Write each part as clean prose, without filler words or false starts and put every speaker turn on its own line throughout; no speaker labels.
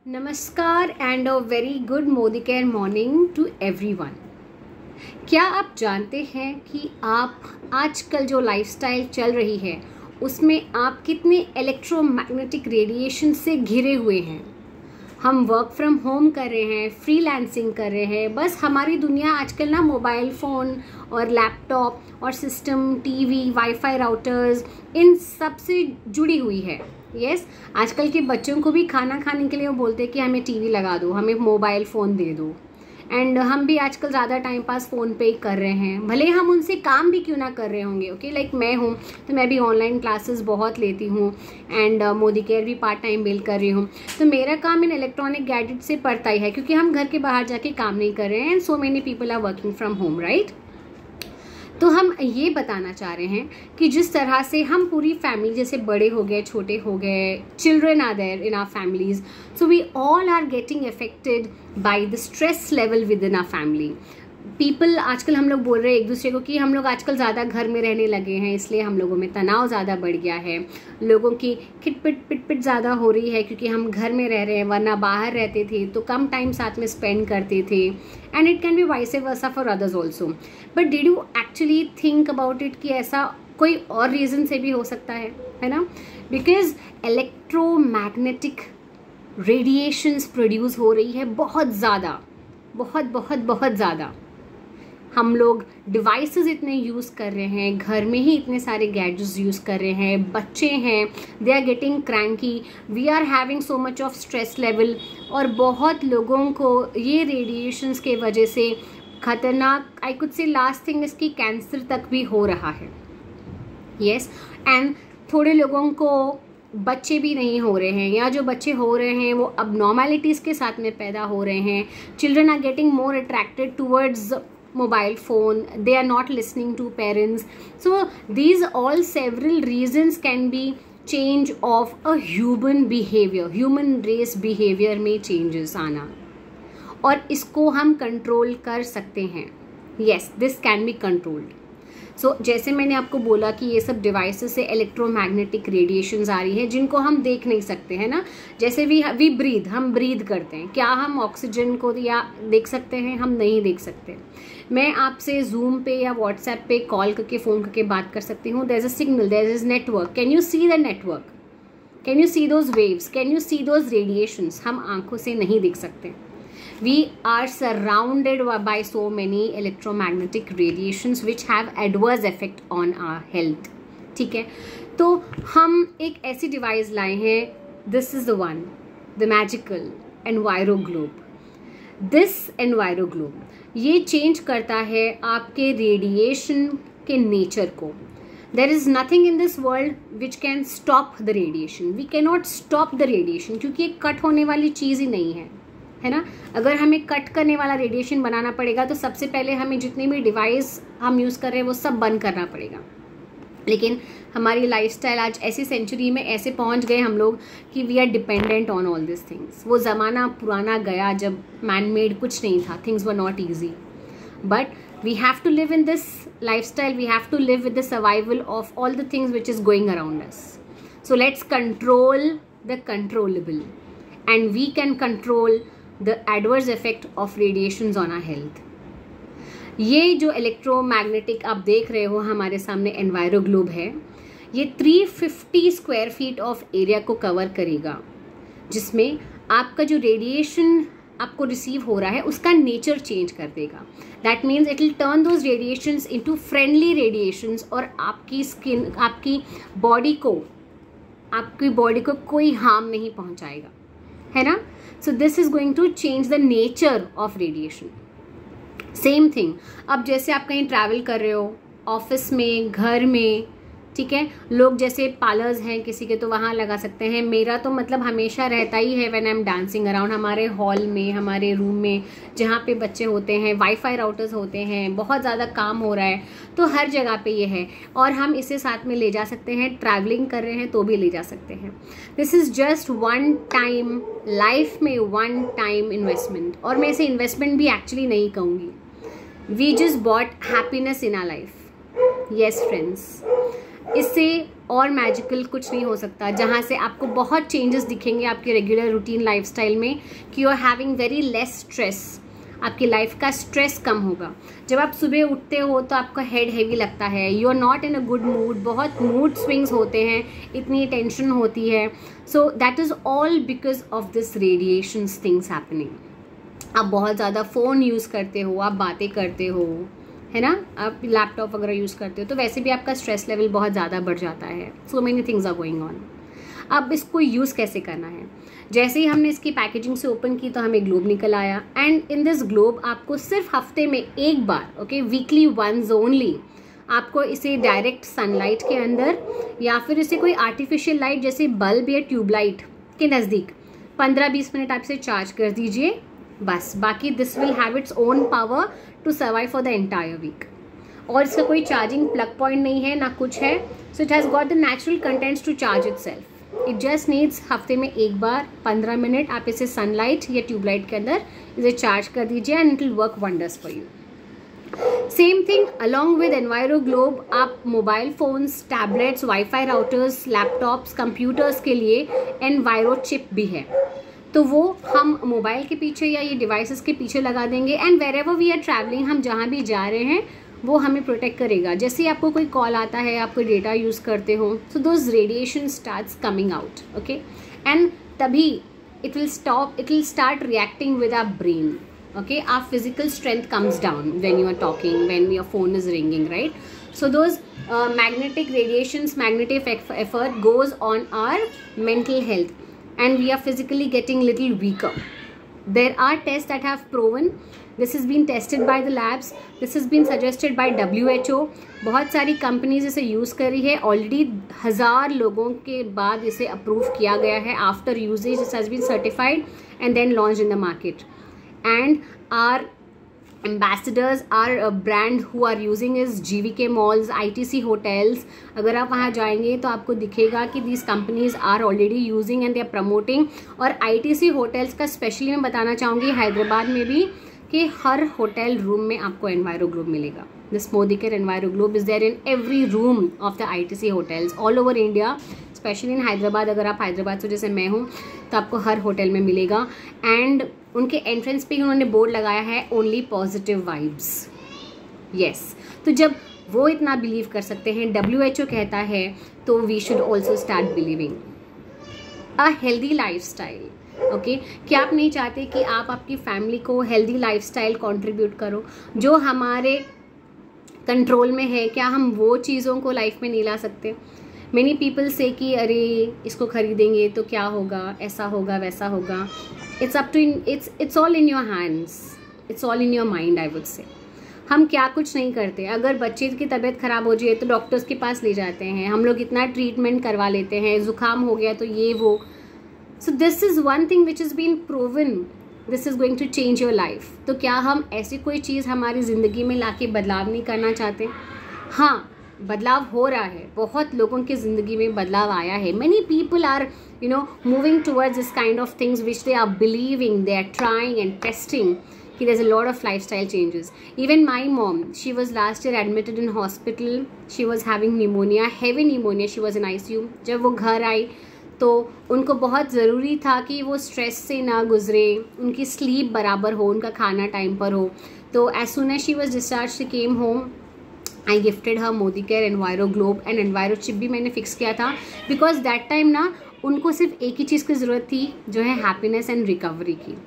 नमस्कार and a very good मोदी केयर मॉर्निंग टू एवरीवन। क्या आप जानते हैं कि आप आजकल जो लाइफस्टाइल चल रही है उसमें आप कितने इलेक्ट्रोमैग्नेटिक रेडिएशन से घिरे हुए हैं। हम वर्क फ्रॉम होम कर रहे हैं, फ्रीलांसिंग कर रहे हैं, बस हमारी दुनिया आजकल ना मोबाइल फ़ोन और लैपटॉप और सिस्टम, टीवी, वाईफाई राउटर्स इन सब से जुड़ी हुई है। यस, आजकल के बच्चों को भी खाना खाने के लिए वो बोलते हैं कि हमें टीवी लगा दो, हमें मोबाइल फ़ोन दे दो। एंड हम भी आजकल ज़्यादा टाइम पास फ़ोन पे ही कर रहे हैं, भले हम उनसे काम भी क्यों ना कर रहे होंगे। ओके, लाइक मैं हूँ तो मैं भी ऑनलाइन क्लासेस बहुत लेती हूँ एंड मोदी केयर भी पार्ट टाइम बिल कर रही हूँ, तो मेरा काम इन इलेक्ट्रॉनिक गैजेट से पड़ता ही है क्योंकि हम घर के बाहर जाके काम नहीं कर रहे हैं and so many people are working from home, right. तो हम ये बताना चाह रहे हैं कि जिस तरह से हम पूरी फैमिली, जैसे बड़े हो गए, छोटे हो गए, children are there in our families, so we all are getting affected by the stress level within our family. People, आजकल हम लोग बोल रहे हैं एक दूसरे को कि हम लोग आजकल ज़्यादा घर में रहने लगे हैं, इसलिए हम लोगों में तनाव ज़्यादा बढ़ गया है, लोगों की खिटपिट पिटपिट ज़्यादा हो रही है क्योंकि हम घर में रह रहे हैं, वरना बाहर रहते थे तो कम टाइम साथ में स्पेंड करते थे। And it can be vice versa for others also. But did you actually think about it कि ऐसा कोई और रीज़न से भी हो सकता है ना? बिकॉज इलेक्ट्रोमैग्नेटिक रेडिएशंस प्रोड्यूस हो रही है बहुत ज़्यादा, बहुत बहुत बहुत ज़्यादा। हम लोग डिवाइसेस इतने यूज़ कर रहे हैं, घर में ही इतने सारे गैजेट्स यूज़ कर रहे हैं, बच्चे हैं, they are getting cranky, we are having so much of stress level, और बहुत लोगों को ये रेडिएशंस के वजह से खतरनाक, I could say last thing इसकी कैंसर तक भी हो रहा है। यस, एंड थोड़े लोगों को बच्चे भी नहीं हो रहे हैं, या जो बच्चे हो रहे हैं वो अबनॉर्मैलिटीज़ के साथ में पैदा हो रहे हैं। Children are getting more attracted towards mobile phone, they are not listening to parents. So these all several reasons can be change of a human behavior, human race behavior में changes आना, और इसको हम कंट्रोल कर सकते हैं। yes, this can be controlled. सो जैसे मैंने आपको बोला कि ये सब डिवाइसेस से इलेक्ट्रोमैग्नेटिक रेडिएशंस आ रही है जिनको हम देख नहीं सकते हैं ना। जैसे वी ब्रीद, हम ब्रीद करते हैं, क्या हम ऑक्सीजन को या देख सकते हैं? हम नहीं देख सकते। मैं आपसे जूम पे या व्हाट्सएप पे कॉल करके, फ़ोन करके बात कर सकती हूँ। There is a signal, there is network. Can you see the network? Can you see those waves? Can you see those radiations? हम आंखों से नहीं देख सकते। We are surrounded by so many electromagnetic radiations which have adverse effect on our health. ठीक है, तो हम एक ऐसी डिवाइस लाए हैं, this is the one, the magical EnviroGlobe. This EnviroGlobe ये चेंज करता है आपके रेडिएशन के नेचर को। There is nothing in this world which can stop the radiation. We cannot stop the radiation क्योंकि ये कट होने वाली चीज़ ही नहीं है ना। अगर हमें कट करने वाला रेडिएशन बनाना पड़ेगा तो सबसे पहले हमें जितनी भी डिवाइस हम यूज़ कर रहे हैं वो सब बंद करना पड़ेगा। लेकिन हमारी लाइफस्टाइल आज ऐसी सेंचुरी में ऐसे पहुंच गए हम लोग कि we are dependent on all this things. वो ज़माना पुराना गया जब मैन मेड कुछ नहीं था, things were not easy, but we have to live in this lifestyle, we have to live with the survival of all the things which is going around us. So let's control the controllable and we can control the adverse effect of radiations on our health. ये जो electromagnetic आप देख रहे हो हमारे सामने EnviroGlobe है, ये 350 स्क्वायर फीट ऑफ एरिया को कवर करेगा, जिसमें आपका जो रेडिएशन आपको रिसीव हो रहा है उसका नेचर चेंज कर देगा। That means it will turn those radiations into friendly radiations, और आपकी स्किन, आपकी बॉडी को कोई हार्म नहीं पहुंचाएगा, है ना। So this is going to change the nature of radiation. Same thing, अब जैसे आप कहीं ट्रैवल कर रहे हो, ऑफिस में, घर में, ठीक है, लोग जैसे पार्लर्स हैं किसी के तो वहाँ लगा सकते हैं। मेरा तो मतलब हमेशा रहता ही है when I am dancing around, हमारे हॉल में, हमारे रूम में जहाँ पे बच्चे होते हैं, वाईफाई राउटर्स होते हैं, बहुत ज़्यादा काम हो रहा है तो हर जगह पे ये है, और हम इसे साथ में ले जा सकते हैं। ट्रैवलिंग कर रहे हैं तो भी ले जा सकते हैं। This is just one time, life में वन टाइम इन्वेस्टमेंट, और मैं इसे इन्वेस्टमेंट भी एक्चुअली नहीं कहूँगी। We just bought happiness in our life. Yes friends, इससे और मैजिकल कुछ नहीं हो सकता, जहाँ से आपको बहुत चेंजेस दिखेंगे आपके रेगुलर रूटीन लाइफस्टाइल में कि you are having very less stress, आपकी लाइफ का स्ट्रेस कम होगा। जब आप सुबह उठते हो तो आपका हेड हैवी लगता है, you are not in a good mood, बहुत मूड स्विंग्स होते हैं, इतनी टेंशन होती है। So that is all because of this radiations things happening. आप बहुत ज़्यादा फ़ोन यूज़ करते हो, आप बातें करते हो, है ना, आप लैपटॉप वगैरह यूज़ करते हो, तो वैसे भी आपका स्ट्रेस लेवल बहुत ज़्यादा बढ़ जाता है। So many things are going on. अब इसको यूज़ कैसे करना है? जैसे ही हमने इसकी पैकेजिंग से ओपन की तो हमें ग्लोब निकल आया, एंड इन दिस ग्लोब आपको सिर्फ हफ्ते में एक बार, ओके, वीकली वंस ओनली, आपको इसे डायरेक्ट सनलाइट के अंदर या फिर इसे कोई आर्टिफिशियल लाइट जैसे बल्ब या ट्यूबलाइट के नज़दीक 15-20 मिनट आप इसे चार्ज कर दीजिए, बस। बाकी this will have its own power to survive for the entire week. और इसका कोई चार्जिंग प्लग पॉइंट नहीं है, ना कुछ है। So it has got the natural contents to charge itself. It just needs हफ्ते में एक बार 15 मिनट आप इसे सनलाइट या ट्यूबलाइट के अंदर इसे चार्ज कर दीजिए, and it will work wonders for you. Same thing along with Enviro Globe, आप mobile phones, tablets, wifi routers, laptops, computers के लिए एनवायरो चिप भी है, तो वो हम मोबाइल के पीछे या ये डिवाइसेस के पीछे लगा देंगे, and wherever we are travelling, हम जहाँ भी जा रहे हैं वो हमें प्रोटेक्ट करेगा। जैसे ही आपको कोई कॉल आता है, आप कोई डेटा यूज़ करते हो, so those radiation starts coming out, okay, and तभी it will start reacting with our brain, okay, our physical strength comes down when you are talking, when your phone is ringing, right? So those magnetic radiations, magnetic effort goes on our mental health, and we are physically getting little weaker. There are tests that have proven, this has been tested by the labs, this has been suggested by WHO, बहुत सारी companies इसे use कर रही है, already 1000 लोगों के बाद इसे अप्रूव किया गया है। After usages it has been certified and then launch in the market, and our ambassadors, our brand who are using is GVK malls, ITC hotels. अगर आप वहाँ जाएंगे तो आपको दिखेगा कि these companies are already using and they are promoting। और ITC hotels का स्पेशली मैं बताना चाहूँगी हैदराबाद में भी कि हर होटल रूम में आपको एनवायरो ग्लोब मिलेगा। This Modicare enviro globe is there in every room of the ITC hotels all over India, specially in Hyderabad. अगर आप हैदराबाद से जैसे मैं हूँ तो आपको हर होटल में मिलेगा, एंड उनके एंट्रेंस पे उन्होंने बोर्ड लगाया है ओनली पॉजिटिव वाइब्स। यस, तो जब वो इतना बिलीव कर सकते हैं, WHO कहता है, तो we should also start believing a healthy life style. Okay, क्या आप नहीं चाहते कि आप आपकी फैमिली को हेल्दी लाइफ स्टाइल कॉन्ट्रीब्यूट करो? जो हमारे कंट्रोल में है, क्या हम वो चीज़ों को लाइफ में नहीं ला सकते? मैनी पीपल से कि अरे इसको खरीदेंगे तो क्या होगा, ऐसा होगा, वैसा होगा। It's up to it's all in your hands, it's all in your mind, I would say. हम क्या कुछ नहीं करते। अगर बच्चे की तबीयत ख़राब हो जाए तो डॉक्टर्स के पास ले जाते हैं, हम लोग इतना ट्रीटमेंट करवा लेते हैं, ज़ुकाम हो गया तो ये वो। So this is one thing which is been proven, this is going to change your life. तो क्या हम ऐसी कोई चीज़ हमारी ज़िंदगी में लाके बदलाव नहीं करना चाहते? हाँ, बदलाव हो रहा है, बहुत लोगों की ज़िंदगी में बदलाव आया है। Many people are moving towards this kind of things which they are believing, they are trying and testing कि there's a lot of lifestyle changes. Even my mom, she was last year admitted in hospital, she was having pneumonia, heavy pneumonia, she was in ICU. जब वो घर आई तो उनको बहुत ज़रूरी था कि वो स्ट्रेस से ना गुजरे, उनकी स्लीप बराबर हो, उनका खाना टाइम पर हो। तो as soon as she was discharged, she came home, I gifted her Modicare enviro globe and enviro chip भी मैंने फिक्स किया था, बिकॉज दैट टाइम ना उनको सिर्फ एक ही चीज़ की ज़रूरत थी, जो है हैप्पीनेस एंड रिकवरी की।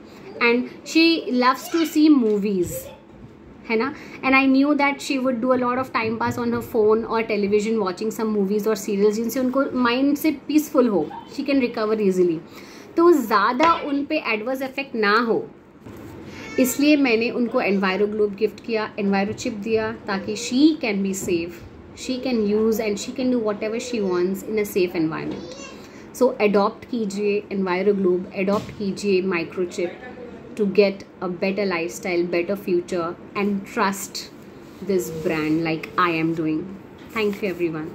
And she loves to see movies, है ना, and I knew that she would do a lot of time pass on her phone और टेलीविजन वॉचिंग सम मूवीज़ और सीरियल्स जिनसे उनको माइंड से पीसफुल हो, she can recover easily. तो ज़्यादा उन पे एडवर्स इफेक्ट ना हो, इसलिए मैंने उनको एनवायरो ग्लोब गिफ्ट किया, एनवायरो चिप दिया, ताकि she can be safe, she can use and she can do what ever she wants in a safe environment. So adopt कीजिए एनवायरो ग्लोब, अडॉप्ट कीजिए microchip to get a better lifestyle, better future, and trust this brand like I am doing. Thank you everyone.